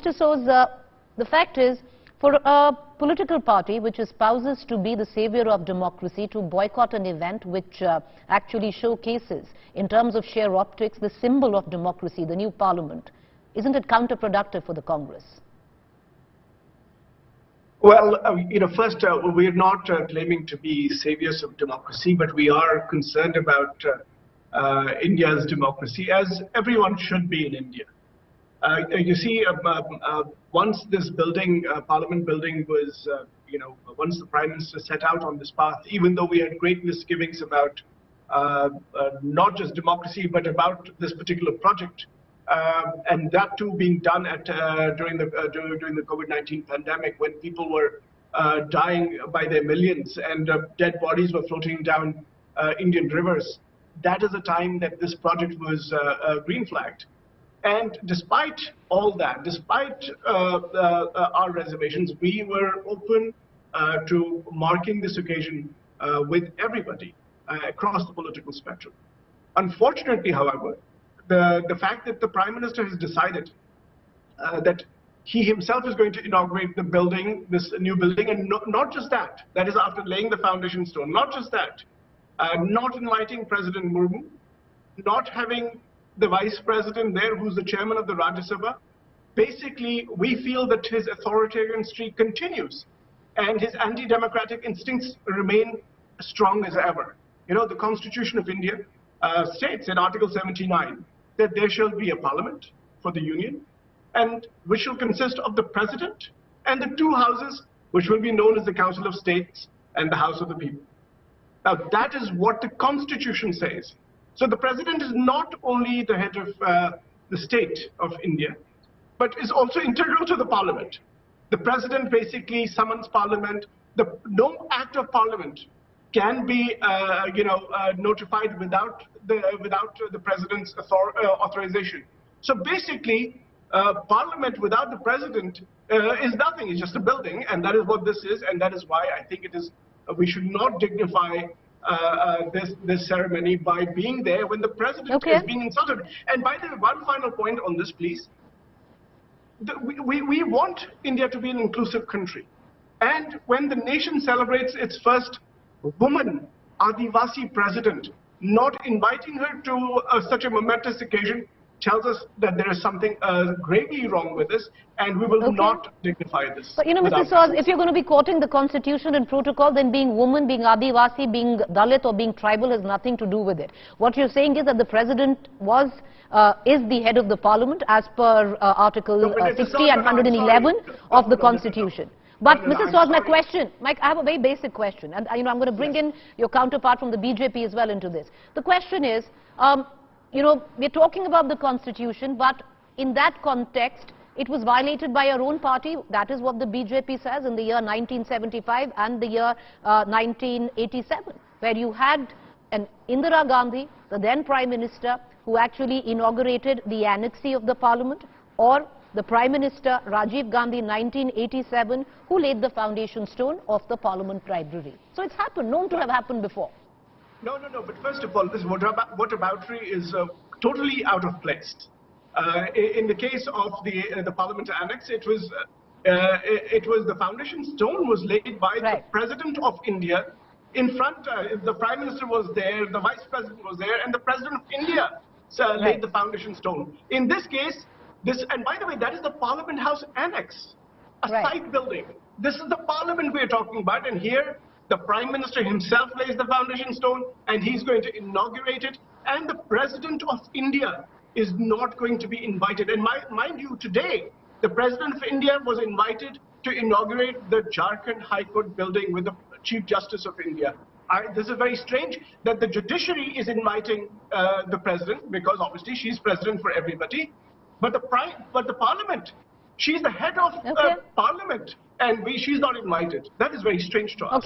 Mr. Soz, the fact is, for a political party which espouses to be the savior of democracy to boycott an event which actually showcases, in terms of sheer optics, the symbol of democracy, the new parliament, isn't it counterproductive for the Congress? Well, first, we're not claiming to be saviors of democracy, but we are concerned about India's democracy, as everyone should be in India. You see, once this building, Parliament building was, once the Prime Minister set out on this path, even though we had great misgivings about not just democracy, but about this particular project, and that too being done during the COVID-19 pandemic, when people were dying by their millions and dead bodies were floating down Indian rivers. That is the time that this project was green flagged. And despite all that, despite our reservations, we were open to marking this occasion with everybody across the political spectrum. Unfortunately, however, the fact that the Prime Minister has decided that he himself is going to inaugurate the building, this new building, and not just that, that is after laying the foundation stone, not just that, not inviting President Murmu, not having the Vice President there, who's the chairman of the Rajya Sabha. Basically, we feel that his authoritarian streak continues and his anti-democratic instincts remain strong as ever. The Constitution of India states in Article 79 that there shall be a parliament for the Union, and which shall consist of the President and the two houses, which will be known as the Council of States and the House of the People. Now, that is what the Constitution says. So the President is not only the head of the state of India, but is also integral to the Parliament. The President basically summons Parliament. No act of Parliament can be, notified without the President's authorization. So basically, Parliament without the President is nothing. It's just a building, and that is what this is, and that is why I think it is. We should not dignify this ceremony by being there when the President is being insulted. And by the way, one final point on this, please. We want India to be an inclusive country. And when the nation celebrates its first woman, Adivasi president, not inviting her to such a momentous occasion tells us that there is something gravely wrong with this, and we will not dignify this. But Mr. Soz, if you're going to be quoting the Constitution and protocol, then being woman, being Adivasi, being Dalit or being tribal has nothing to do with it. What you're saying is that the President is the head of the Parliament as per Article 60 and 111 of the Constitution. But Mr. Soz, my question, Mike, I have a very basic question, and I'm going to bring in your counterpart from the BJP as well into this. The question is, we're talking about the Constitution, but in that context, it was violated by our own party. That is what the BJP says in the year 1975 and the year 1987, where you had an Indira Gandhi, the then Prime Minister, who actually inaugurated the annexy of the Parliament, or the Prime Minister Rajiv Gandhi in 1987, who laid the foundation stone of the Parliament Library. So it's happened, known to have happened before. No. But first of all, this whataboutery is totally out of place. In the case of the Parliament Annex, it was the foundation stone was laid by the President of India. In front, the Prime Minister was there, the Vice President was there, and the President of India laid the foundation stone. In this case, and by the way, that is the Parliament House Annex, a side building. This is the Parliament we are talking about, and here the Prime Minister himself lays the foundation stone, and he's going to inaugurate it, and the President of India is not going to be invited. And mind you, today, the President of India was invited to inaugurate the Jharkhand High Court building with the Chief Justice of India. This is very strange that the judiciary is inviting the President, because obviously she's President for everybody, but the Parliament, she's the head of Parliament, and she's not invited. That is very strange to us.